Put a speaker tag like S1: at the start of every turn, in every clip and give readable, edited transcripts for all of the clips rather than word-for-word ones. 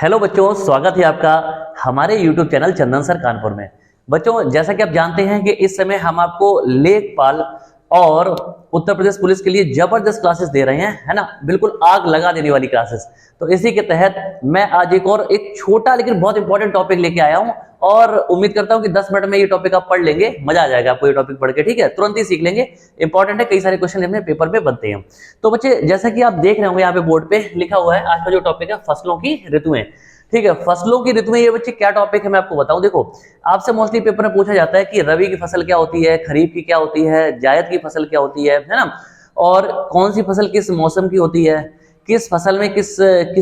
S1: Hello बच्चों, स्वागत है आपका हमारे YouTube चैनल चंदन सर कानपुर में। बच्चों, जैसा कि आप जानते हैं कि इस समय हम आपको लेखपाल और उत्तर प्रदेश पुलिस के लिए जबरदस्त क्लासेस दे रहे हैं, है ना। बिल्कुल आग लगा देने वाली क्लासेस। तो इसी के तहत मैं आज एक छोटा लेकिन बहुत इंपॉर्टेंट टॉपिक लेके आया हूं और उम्मीद करता हूं कि 10 मिनट में ये टॉपिक आप पढ़ लेंगे, मजा आ जाएगा आपको ये टॉपिक पढ़ के। ठीक है, तुरंत ही सीख लेंगे, इंपॉर्टेंट है, कई सारे क्वेश्चन अपने पेपर पे बनते हैं। तो बच्चे, जैसा कि आप देख रहे होंगे यहाँ पे बोर्ड पे लिखा हुआ है, आज का जो टॉपिक है फसलों की ऋतुएं। ठीक है, फसलों की ऋतु में ये बच्चे क्या टॉपिक है मैं आपको बताऊं। देखो, आपसे मोस्टली पेपर में पूछा जाता है कि रबी की फसल क्या होती है, खरीफ की क्या होती है, जायद की फसल क्या होती है ना, और कौन सी फसल किस मौसम की होती है, किस फसल में किस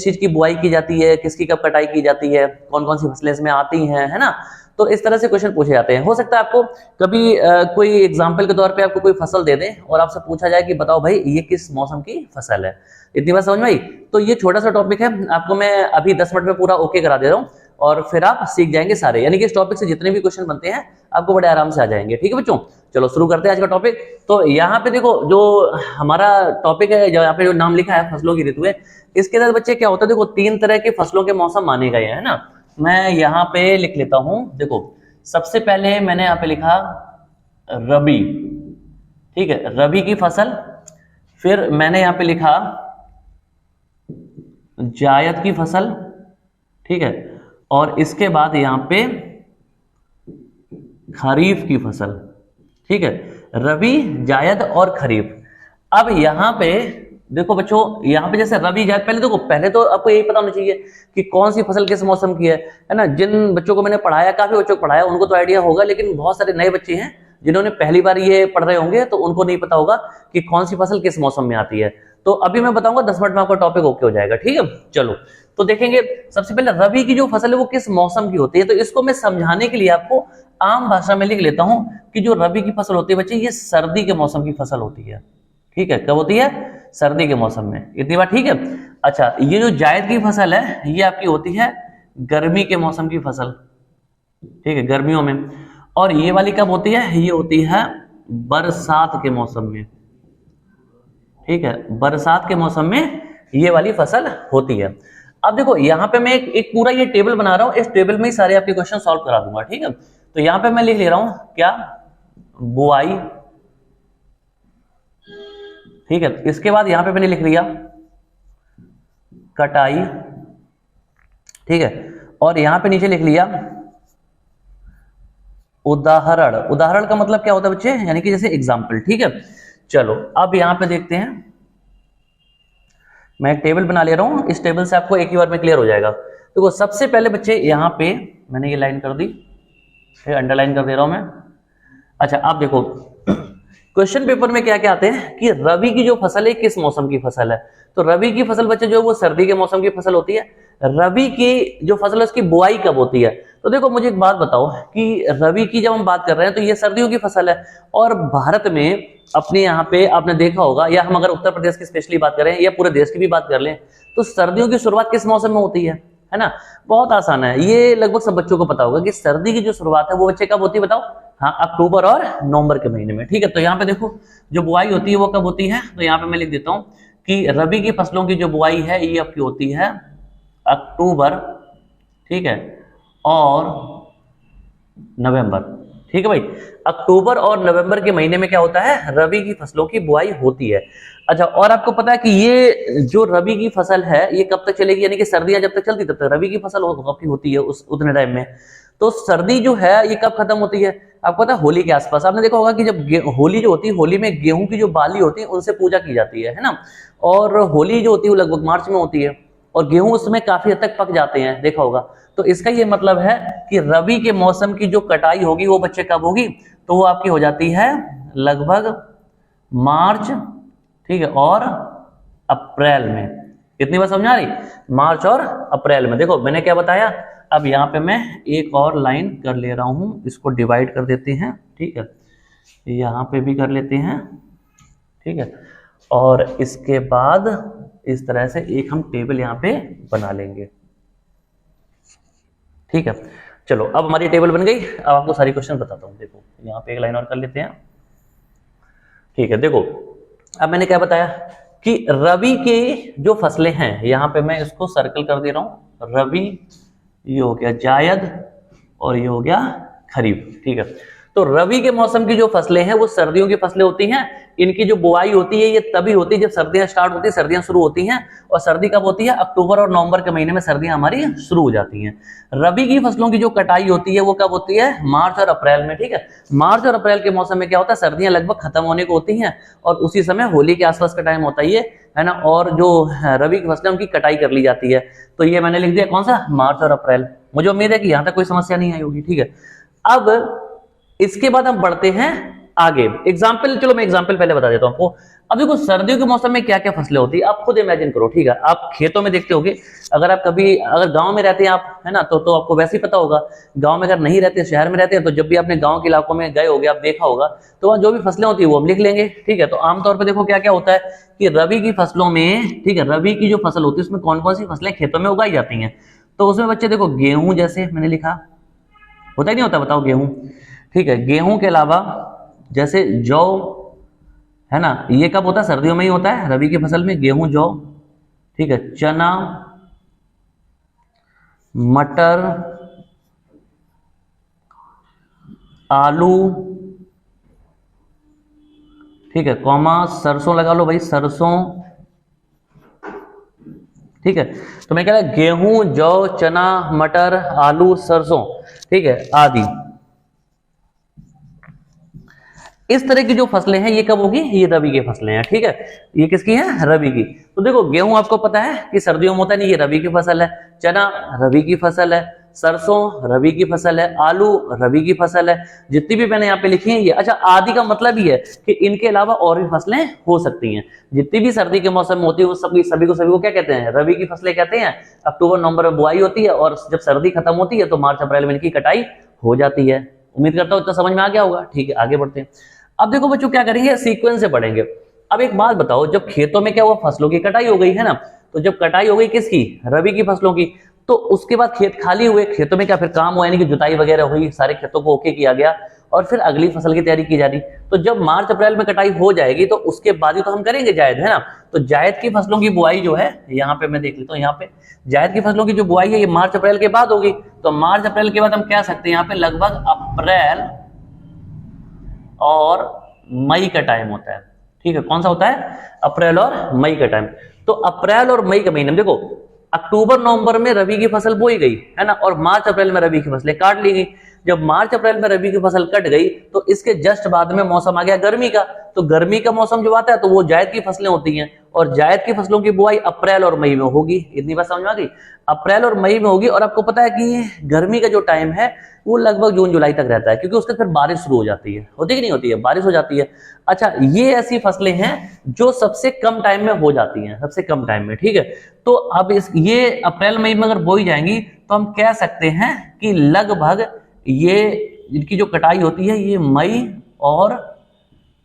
S1: चीज की बुआई की जाती है, किसकी कब कटाई की जाती है, कौन कौन सी फसलें इसमें आती हैं, है ना। तो इस तरह से क्वेश्चन पूछे जाते हैं। हो सकता है आपको कभी कोई एग्जाम्पल के तौर पे आपको कोई फसल दे दें और आपसे पूछा जाए कि बताओ भाई ये किस मौसम की फसल है। इतनी बात समझ में आई। तो ये छोटा सा टॉपिक है, आपको मैं अभी 10 मिनट में पूरा ओके करा दे रहा हूँ और फिर आप सीख जाएंगे सारे, यानी कि इस टॉपिक से जितने भी क्वेश्चन बनते हैं आपको बड़े आराम से आ जाएंगे। ठीक है बच्चों, चलो शुरू करते हैं आज का टॉपिक। तो यहाँ पे देखो, जो हमारा टॉपिक है, जो यहाँ पे जो नाम लिखा है फसलों की ऋतुएं, इसके अंदर बच्चे क्या होता है, देखो 3 तरह के फसलों के मौसम माने गए हैं ना। मैं यहाँ पे लिख लेता हूं। देखो, सबसे पहले मैंने यहाँ पे लिखा रबी। ठीक है, रबी की फसल। फिर मैंने यहाँ पे लिखा जायद की फसल। ठीक है, और इसके बाद यहां पे खरीफ की फसल। ठीक है, रबी, जायद और खरीफ। अब यहां पे देखो बच्चों, यहां पे जैसे रबी जायद, पहले तो आपको यही पता होना चाहिए कि कौन सी फसल किस मौसम की है ना। जिन बच्चों को मैंने पढ़ाया, काफी बच्चों को पढ़ाया, उनको तो आइडिया होगा, लेकिन बहुत सारे नए बच्चे हैं जिन्होंने पहली बार ये पढ़ रहे होंगे तो उनको नहीं पता होगा कि कौन सी फसल किस मौसम में आती है। तो अभी मैं बताऊंगा, 10 मिनट में आपका टॉपिक ओके हो जाएगा। ठीक है, चलो तो देखेंगे। सबसे पहले रबी की जो फसल है वो किस मौसम की होती है, तो इसको मैं समझाने के लिए आपको आम भाषा में लिख लेता हूं कि जो रबी की फसल होती है बच्चे, ये सर्दी के मौसम की फसल होती है। ठीक है, कब होती है? सर्दी के मौसम में। इतनी बात ठीक है। अच्छा, ये जो जायद की फसल है ये आपकी होती है गर्मी के मौसम की फसल। ठीक है, गर्मियों में। और ये वाली कब होती है? ये होती है बरसात के मौसम में। ठीक है, बरसात के मौसम में ये वाली फसल होती है। अब देखो, यहां पे मैं एक पूरा ये टेबल बना रहा हूं, इस टेबल में ही सारे आपके क्वेश्चन सॉल्व करा दूंगा। ठीक है, तो यहां पे मैं लिख ले रहा हूं क्या, बुआई। ठीक है, इसके बाद यहां पे मैंने लिख लिया कटाई। ठीक है, और यहां पे नीचे लिख लिया उदाहरण। उदाहरण का मतलब क्या होता है बच्चे? यानी कि जैसे एग्जाम्पल। ठीक है, चलो अब यहां पे देखते हैं। मैं एक टेबल बना ले रहा हूं, इस टेबल से आपको एक ही बार में क्लियर हो जाएगा। देखो, सबसे पहले बच्चे यहां पे मैंने ये लाइन कर दी, अंडरलाइन कर दे रहा हूं मैं। अच्छा, आप देखो क्वेश्चन पेपर में क्या क्या आते हैं कि रबी की जो फसल है किस मौसम की फसल है। तो रबी की फसल बच्चे जो है वो सर्दी के मौसम की फसल होती है। रबी की जो फसल है उसकी बुआई कब होती है? तो देखो, मुझे एक बात बताओ कि रबी की जब हम बात कर रहे हैं तो ये सर्दियों की फसल है, और भारत में अपने यहाँ पे आपने देखा होगा, या हम अगर उत्तर प्रदेश की स्पेशली बात करें या पूरे देश की भी बात कर लें, तो सर्दियों की शुरुआत किस मौसम में होती है ना। बहुत आसान है, ये लगभग सब बच्चों को पता होगा कि सर्दी की जो शुरुआत है वो बच्चे कब होती है, बताओ। हाँ, अक्टूबर और नवंबर के महीने में। ठीक है, तो यहाँ पे देखो जो बुआई होती है वो कब होती है, तो यहाँ पे मैं लिख देता हूँ कि रबी की फसलों की जो बुआई है ये आपकी होती है अक्टूबर, ठीक है, और नवंबर। ठीक है भाई, अक्टूबर और नवंबर के महीने में क्या होता है, रबी की फसलों की बुआई होती है। अच्छा, और आपको पता है कि ये जो रबी की फसल है ये कब तक चलेगी, यानी कि सर्दियां जब तक चलती तब तक रबी की फसल आपकी होती है उस उतने टाइम में। तो सर्दी जो है ये कब खत्म होती है, आपको पता है? होली के आसपास। आपने देखा होगा कि जब होली जो होती है, होली में गेहूं की जो बाली होती है उनसे पूजा की जाती है ना। और होली जो होती है वो लगभग मार्च में होती है, और गेहूं उसमें काफी हद तक पक जाते हैं, देखा होगा। तो इसका ये मतलब है कि रबी के मौसम की जो कटाई होगी वो बच्चे कब होगी, तो वो आपकी हो जाती है लगभग मार्च, ठीक है, और अप्रैल में। इतनी बात समझ आ रही? मार्च और अप्रैल में। देखो मैंने क्या बताया। अब यहाँ पे मैं एक और लाइन कर ले रहा हूं, इसको डिवाइड कर देते हैं। ठीक है, यहाँ पे भी कर लेते हैं। ठीक है, और इसके बाद इस तरह से एक हम टेबल यहाँ पे बना लेंगे। ठीक है, चलो अब हमारी टेबल बन गई। अब आपको सारी क्वेश्चन बताता हूँ। देखो यहाँ पे एक लाइन और कर लेते हैं। ठीक है, देखो अब मैंने क्या बताया कि रबी के जो फसलें हैं, यहाँ पे मैं इसको सर्कल कर दे रहा हूँ। रबी, ये हो गया जायद और ये हो गया खरीफ। ठीक है, तो रबी के मौसम की जो फसलें हैं वो सर्दियों की फसलें होती हैं। इनकी जो बुआई होती है ये तभी होती है जब सर्दियां स्टार्ट होती है, सर्दियां शुरू होती हैं। और सर्दी कब होती है? अक्टूबर और नवंबर के महीने में सर्दियां हमारी शुरू हो जाती हैं। रबी की फसलों की जो कटाई होती है वो कब होती है? मार्च और अप्रैल में। ठीक है, मार्च और अप्रैल के मौसम में क्या होता है? सर्दियां लगभग खत्म होने को होती हैं और उसी समय होली के आसपास का टाइम होता है ना। और जो रबी की फसलें उनकी कटाई कर ली जाती है। तो ये मैंने लिख दिया कौन सा? मार्च और अप्रैल। मुझे उम्मीद है कि यहां तक कोई समस्या नहीं आई होगी। ठीक है, अब इसके बाद हम बढ़ते हैं आगे। एग्जाम्पल, चलो मैं एग्जाम्पल पहले बता देता हूं आपको। अब देखो सर्दियों के मौसम में क्या क्या फसलें होती है आप खुद इमेजिन करो। ठीक है, आप खेतों में देखते होगे, अगर आप कभी अगर गांव में रहते हैं आप, है ना, तो आपको वैसे ही पता होगा। गांव में अगर नहीं रहते, शहर में रहते हैं, तो जब भी आपने गांव के इलाकों में गए होगे आप देखा होगा, तो वहां जो भी फसलें होती है वो हम लिख लेंगे। ठीक है, तो आमतौर पर देखो क्या क्या होता है कि रबी की फसलों में, ठीक है, रबी की जो फसल होती है उसमें कौन कौन सी फसलें खेतों में उगाई जाती हैं। तो उसमें बच्चे देखो गेहूं, जैसे मैंने लिखा, होता ही नहीं होता, बताओ गेहूं। ठीक है, गेहूं के अलावा जैसे जौ, है ना, ये कब होता है? सर्दियों में ही होता है रबी की फसल में, गेहूं, जौ। ठीक है, चना, मटर, आलू, ठीक है, कॉमा, सरसों लगा लो भाई, सरसों। ठीक है, तो मैं कह रहा गेहूं, जौ, चना, मटर, आलू, सरसों, ठीक है, आदि। इस तरह की जो फसलें हैं ये कब होगी? ये रबी की फसलें हैं। ठीक है, ये किसकी हैं? रबी की। तो देखो गेहूं आपको पता है कि सर्दियों में होता नहीं, ये रबी की फसल है। चना रबी की फसल है, सरसों रबी की फसल है, आलू रबी की फसल है। जितनी भी मैंने यहाँ पे लिखी है ये। अच्छा, आदि का मतलब ही है कि इनके अलावा और भी फसलें हो सकती हैं। जितनी भी सर्दी के मौसम में होती है वो सभी को क्या कहते हैं? रबी की फसलें कहते हैं। अक्टूबर नवंबर में बुआई होती है और जब सर्दी खत्म होती है तो मार्च अप्रैल में इनकी कटाई हो जाती है। उम्मीद करता हूं इतना समझ में आ गया होगा। ठीक है, आगे बढ़ते हैं। अब देखो बच्चों क्या करेंगे, सीक्वेंस से पढ़ेंगे। अब एक बात बताओ, जब खेतों में क्या हुआ? फसलों की कटाई हो गई, है ना। तो जब कटाई हो गई किसकी? रबी की फसलों की। तो उसके बाद खेत खाली हुए, खेतों में क्या फिर काम हुआ, यानी कि जुताई वगैरह हुई, सारे खेतों को ओके किया गया और फिर अगली फसल की तैयारी की जा रही। तो जब मार्च अप्रैल में कटाई हो जाएगी तो उसके बाद ही तो हम करेंगे जायद, है ना। तो जायद की फसलों की बुआई जो है, यहाँ पे मैं देख लेता हूँ, यहाँ पे जायद की फसलों की जो बुआई है ये मार्च अप्रैल के बाद होगी। तो मार्च अप्रैल के बाद हम कह सकते हैं यहाँ पे लगभग अप्रैल और मई का टाइम होता है। ठीक है, कौन सा होता है? अप्रैल और मई का टाइम। तो अप्रैल और मई के महीने में देखो, अक्टूबर नवंबर में रबी की फसल बोई गई, है ना, और मार्च अप्रैल में रबी की फसलें काट ली गई। जब मार्च अप्रैल में रबी की फसल कट गई तो इसके जस्ट बाद में मौसम आ गया गर्मी का। तो गर्मी का मौसम जब आता है तो वो जायद की फसलें होती हैं और जायद की फसलों की बुआई अप्रैल और मई में होगी। इतनी बात समझ में आ गई? अप्रैल और मई में होगी। और आपको पता है कि गर्मी का जो टाइम है वो लगभग जून जुलाई तक रहता है, क्योंकि उसके फिर बारिश शुरू हो जाती है। होती कि नहीं होती है? बारिश हो जाती है। अच्छा, ये ऐसी फसलें हैं जो सबसे कम टाइम में हो जाती हैं, सबसे कम टाइम में। ठीक है, तो अब ये अप्रैल मई में अगर बोई जाएंगी तो हम कह सकते हैं कि लगभग ये इनकी जो कटाई होती है ये मई और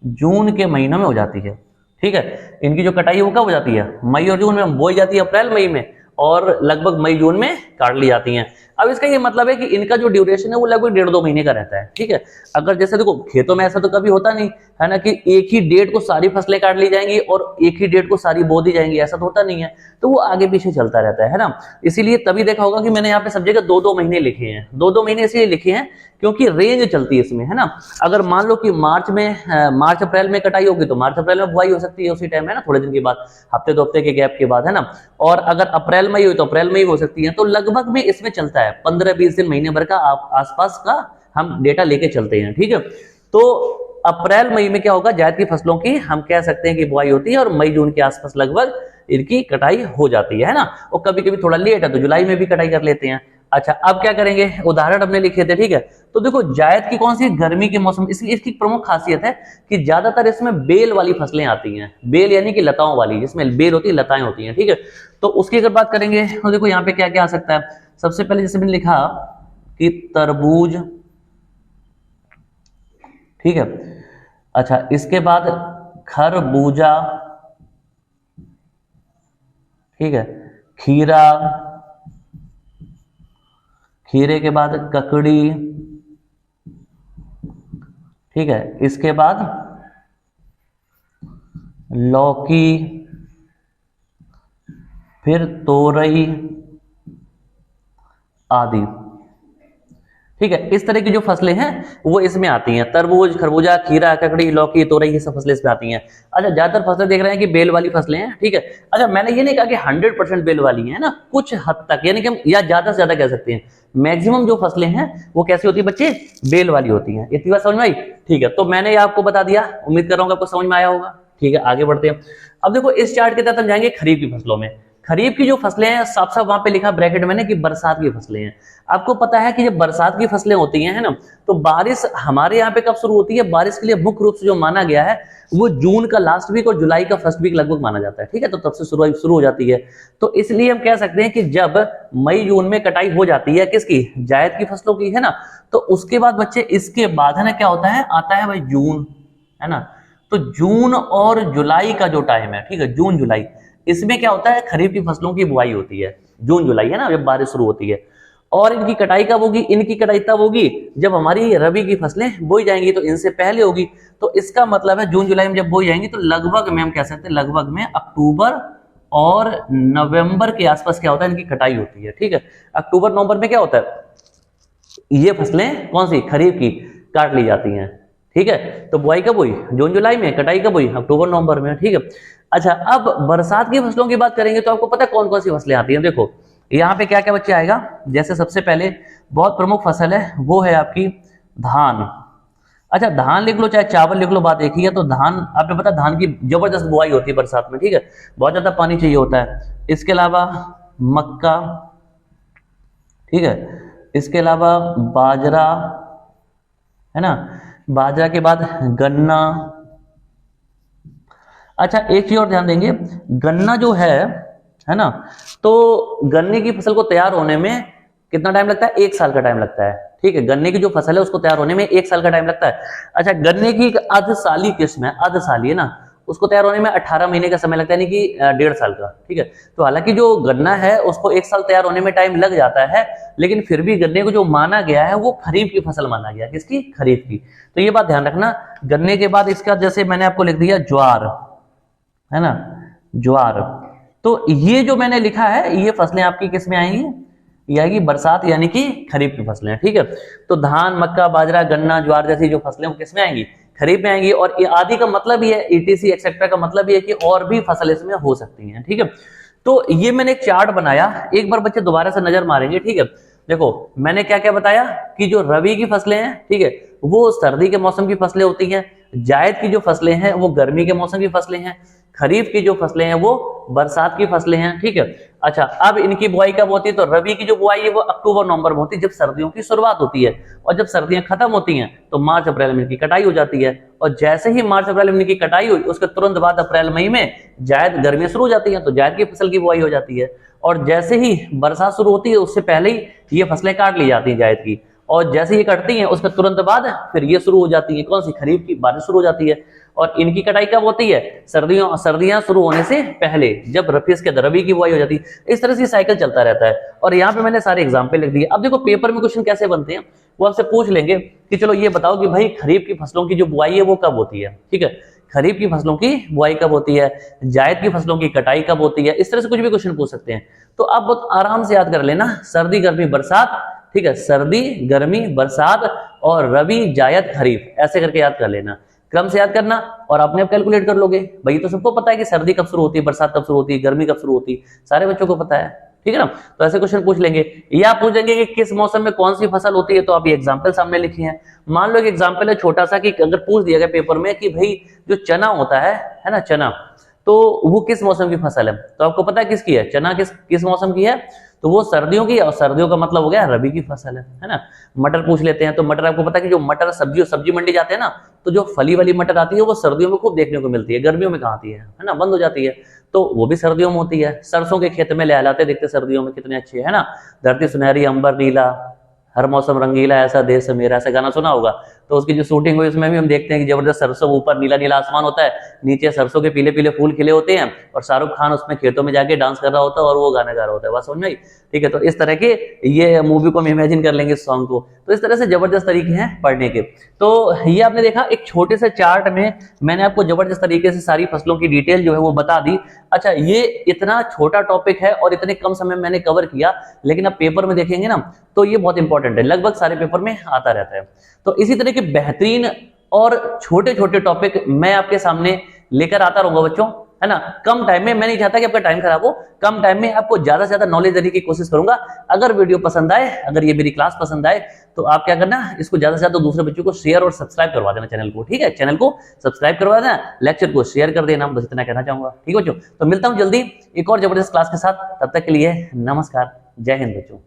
S1: जून के महीनों में हो जाती है। ठीक है, इनकी जो कटाई है वो कब हो जाती है? मई और जून में। बोई जाती है अप्रैल मई में और लगभग मई जून में काट ली जाती हैं। अब इसका ये मतलब है कि इनका जो ड्यूरेशन है वो लगभग 1.5-2 महीने का रहता है। ठीक है, अगर जैसे देखो खेतों में ऐसा तो कभी होता नहीं है ना कि एक ही डेट को सारी फसलें काट ली जाएंगी और एक ही डेट को सारी बो दी जाएंगी, ऐसा तो होता नहीं है। तो वो आगे पीछे चलता रहता है ना। इसीलिए तभी देखा होगा कि मैंने यहाँ पे सब जगह 2-2 महीने लिखे हैं। 2-2 महीने इसलिए लिखे हैं क्योंकि रेंज चलती है इसमें, है ना। अगर मान लो कि मार्च अप्रैल में कटाई होगी तो मार्च अप्रैल में बुआई हो सकती है उसी टाइम, है ना, थोड़े दिन के बाद, हफ्ते 2 हफ्ते के गैप के बाद, है ना। और अगर अप्रैल मई हुई तो अप्रैल मई हो सकती है। तो लगभग में इसमें चलता है 15-20 दिन, महीने भर का आसपास का हम डेटा लेके चलते हैं। ठीक है, तो अप्रैल मई में क्या होगा? जायद की फसलों की हम कह सकते हैं कि बुआई होती है और मई जून के आसपास लगभग इनकी कटाई हो जाती है ना। और कभी कभी थोड़ा लेट है तो जुलाई में भी कटाई कर लेते हैं। अच्छा, अब क्या करेंगे? उदाहरण हमने लिखे थे। ठीक है, तो देखो जायद की कौन सी? गर्मी के मौसम। इसलिए इसकी प्रमुख खासियत है कि ज्यादातर इसमें बेल वाली फसलें आती हैं। बेल यानी कि लताओं वाली, जिसमें बेल होती है, लताएं होती हैं। ठीक है, तो उसकी अगर बात करेंगे तो देखो यहाँ पे क्या क्या आ सकता है। सबसे पहले जैसे मैंने लिखा कि तरबूज। ठीक है, अच्छा, इसके बाद खरबूजा। ठीक है, खीरा, खीरे के बाद ककड़ी। ठीक है, इसके बाद लौकी, फिर तोरई, आदि। ठीक है, इस तरह की जो फसलें हैं वो इसमें आती हैं। तरबूज, खरबूजा, खीरा, ककड़ी, लौकी, तोरई, ये सब फसलें इसमें आती हैं। अच्छा, ज्यादातर फसलें देख रहे हैं कि बेल वाली फसलें हैं। ठीक है, अच्छा मैंने ये नहीं कहा कि 100% बेल वाली है ना, कुछ हद तक, यानी कि हम या ज्यादा से ज्यादा कह सकते हैं मैक्सिमम जो फसलें हैं वो कैसी होती है बच्चे, बेल वाली होती हैं। इतनी बात समझ में आई? ठीक है, तो मैंने ये आपको बता दिया, उम्मीद कर रहा हूँ आपको समझ में आया होगा। ठीक है, आगे बढ़ते हैं। अब देखो इस चार्ट के तहत हम जाएंगे खरीफ की फसलों में। खरीफ की जो फसलें हैं साफ साफ वहां पे लिखा ब्रैकेट मैंने कि बरसात की फसलें हैं। आपको पता है कि जब बरसात की फसलें होती हैं, है ना, तो बारिश हमारे यहाँ पे कब शुरू होती है? बारिश के लिए मुख्य रूप से जो माना गया है वो जून का लास्ट वीक और जुलाई का फर्स्ट वीक लगभग माना जाता है। ठीक है, तो तब से शुरू हो जाती है। तो इसलिए हम कह सकते हैं कि जब मई जून में कटाई हो जाती है किसकी, जायद की फसलों की, है ना, तो उसके बाद बच्चे इसके बाद है ना क्या होता है, आता है भाई जून, है ना। तो जून और जुलाई का जो टाइम है, ठीक है, जून जुलाई, इसमें क्या होता है, खरीफ की फसलों की बुआई होती है। जून जुलाई है ना, जब बारिश शुरू होती है। और इनकी कटाई कब होगी? इनकी कटाई तब होगी जब हमारी रबी की फसलें बोई जाएंगी, तो इनसे पहले होगी। तो इसका मतलब है जून जुलाई में जब बोई जाएंगी तो लगभग में हम कह सकते हैं लगभग में अक्टूबर और नवंबर के आसपास क्या होता है, इनकी कटाई होती है। ठीक है, अक्टूबर नवंबर में क्या होता है, ये फसलें कौन सी, खरीफ की, काट ली जाती हैं। ठीक है, तो बुआई कब हुई? जून जुलाई में। कटाई कब हुई? अक्टूबर नवंबर में। ठीक है, अच्छा अब बरसात की फसलों की बात करेंगे तो आपको पता है कौन कौन सी फसलें आती हैं। देखो यहाँ पे क्या क्या बच्चे आएगा, जैसे सबसे पहले बहुत प्रमुख फसल है वो है आपकी धान। अच्छा धान लिख लो चाहे चावल लिख लो, बात एक ही है। तो धान, आपको पता है धान की जबरदस्त बुआई होती है बरसात में। ठीक है, बहुत ज्यादा पानी चाहिए होता है। इसके अलावा मक्का, ठीक है, इसके अलावा बाजरा, है ना, बाजरा के बाद गन्ना। अच्छा एक चीज और ध्यान देंगे, गन्ना जो है ना, तो गन्ने की फसल को तैयार होने में कितना टाइम लगता है? 1 साल का टाइम लगता है। ठीक है, गन्ने की जो फसल है उसको तैयार होने में 1 साल का टाइम लगता है। अच्छा गन्ने की एक अर्धसाली किस्म है, अर्धसाली है ना, उसको तैयार होने में 18 महीने का समय लगता है, यानी कि 1.5 साल का। ठीक है, तो हालांकि जो गन्ना है उसको 1 साल तैयार होने में टाइम लग जाता है, लेकिन फिर भी गन्ने को जो माना गया है वो खरीफ की फसल माना गया। किसकी? खरीफ की। तो ये बात ध्यान रखना। गन्ने के बाद इसका जैसे मैंने आपको लिख दिया ज्वार, है ना, ज्वार। तो ये जो मैंने लिखा है ये फसलें आपकी किस में आएंगी? ये आएगी बरसात यानी कि खरीफ की फसलें। ठीक है, तो धान, मक्का, बाजरा, गन्ना, ज्वार जैसी जो फसलें वो किस में आएंगी? खरीफ में आएंगी। और ये आदि का मतलब ये है, ईटीसी एक्सेट्रा का मतलब ये है कि और भी फसल इसमें हो सकती हैं। ठीक है, तो ये मैंने एक चार्ट बनाया, एक बार बच्चे दोबारा से नजर मारेंगे। ठीक है, देखो मैंने क्या क्या बताया कि जो रबी की फसलें हैं, ठीक है, वो सर्दी के मौसम की फसलें होती हैं। जायद की जो फसलें हैं वो गर्मी के मौसम की फसलें हैं। खरीफ की जो फसलें हैं वो बरसात की फसलें हैं। ठीक है, अच्छा अब इनकी बुआई कब होती है? तो रबी की जो बुआई है वो अक्टूबर नवंबर में होती है, जब सर्दियों की शुरुआत होती है। और जब सर्दियां खत्म होती हैं तो मार्च अप्रैल में इनकी कटाई हो जाती है। और जैसे ही मार्च अप्रैल में इनकी कटाई हुई उसके तुरंत बाद अप्रैल मई में जायद गर्मियां शुरू हो जाती हैं, तो जायद की फसल की बुआई हो जाती है। और जैसे ही बरसात शुरू होती है उससे पहले ही ये फसलें काट ली जाती हैं जायद की। और जैसे ये कटती हैं उसके तुरंत बाद फिर ये शुरू हो जाती है, कौन सी? खरीफ की बारिश शुरू हो जाती है। और इनकी कटाई कब होती है? सर्दियां शुरू होने से पहले, जब रबी की बुआई हो जाती है। इस तरह से साइकिल चलता रहता है। और यहाँ पे मैंने सारे एग्जाम्पल लिख दिए। अब देखो पेपर में क्वेश्चन कैसे बनते हैं वो आपसे पूछ लेंगे कि चलो ये बताओ कि भाई खरीफ की फसलों की जो बुआई है वो कब होती है। ठीक है, खरीफ की फसलों की बुआई कब होती है, जायद की फसलों की कटाई कब होती है, इस तरह से कुछ भी क्वेश्चन पूछ सकते हैं। तो आप बहुत आराम से याद कर लेना, सर्दी गर्मी बरसात, ठीक है, सर्दी गर्मी बरसात और रबी जायद खरीफ, ऐसे करके याद कर लेना, क्रम से याद करना और अपने आप कैलकुलेट कर लोगे। भाई तो सबको पता है कि सर्दी कब शुरू होती है, बरसात कब शुरू होती है, गर्मी कब शुरू होती है, सारे बच्चों को पता है। ठीक है ना, तो ऐसे क्वेश्चन पूछ लेंगे। या पूछ लेंगे कि किस मौसम में कौन सी फसल होती है, तो आप ये एग्जाम्पल सामने लिखे हैं। मान लो एक एग्जाम्पल है छोटा सा कि अगर पूछ दिया गया पेपर में कि भाई जो चना होता है ना, चना, तो वो किस मौसम की फसल है, तो आपको पता है किसकी है? चना किस मौसम की है? तो वो सर्दियों की, और सर्दियों का मतलब हो गया रबी की फसल है ना। मटर पूछ लेते हैं, तो मटर आपको पता है कि जो मटर सब्जी मंडी जाते हैं ना, तो जो फली वाली मटर आती है वो सर्दियों में खूब देखने को मिलती है, गर्मियों में कहाँ आती है ना, बंद हो जाती है। तो वो भी सर्दियों में होती है। सरसों के खेत में लहलाते देखते सर्दियों में, कितने अच्छे है ना, धरती सुनहरी अंबर नीला, हर मौसम रंगीला, ऐसा देश मेरा, ऐसा गाना सुना होगा। तो उसकी जो शूटिंग हुई उसमें भी हम देखते हैं कि जबरदस्त सरसों, ऊपर नीला नीला आसमान होता है, नीचे सरसों के पीले पीले फूल खिले होते हैं और शाहरुख खान उसमें खेतों में जाके डांस कर रहा होता है और वो गाना गा रहा होता है। बात समझ में आई? ठीक है, तो इस तरह के ये मूवी को हम इमेजिन कर लेंगे, सॉन्ग को। तो इस तरह से जबरदस्त तरीके हैं पढ़ने के। तो ये आपने देखा एक छोटे से चार्ट में मैंने आपको जबरदस्त तरीके से सारी फसलों की डिटेल जो है वो बता दी। अच्छा, ये इतना छोटा टॉपिक है और इतने कम समय में मैंने कवर किया, लेकिन अब पेपर में देखेंगे ना तो ये बहुत इंपॉर्टेंट है, लगभग सारे पेपर में आता रहता है। तो इसी तरह के बेहतरीन और छोटे छोटे टॉपिक मैं आपके सामने लेकर आता रहूंगा बच्चों, है ना। कम टाइम में, मैं नहीं चाहता कि आपका टाइम खराब हो, कम टाइम में आपको ज्यादा से ज्यादा नॉलेज देने की कोशिश करूंगा। अगर वीडियो पसंद आए, अगर ये मेरी क्लास पसंद आए, तो आप क्या करना, इसको ज्यादा से ज्यादा दूसरे बच्चों को शेयर और सब्सक्राइब करवा देना चैनल को। ठीक है, चैनल को सब्सक्राइब करवा देना, लेक्चर को शेयर कर देना, बस इतना कहना चाहूंगा। ठीक है बच्चों, तो मिलता हूं जल्दी एक और जबरदस्त क्लास के साथ, तब तक के लिए नमस्कार, जय हिंद बच्चों।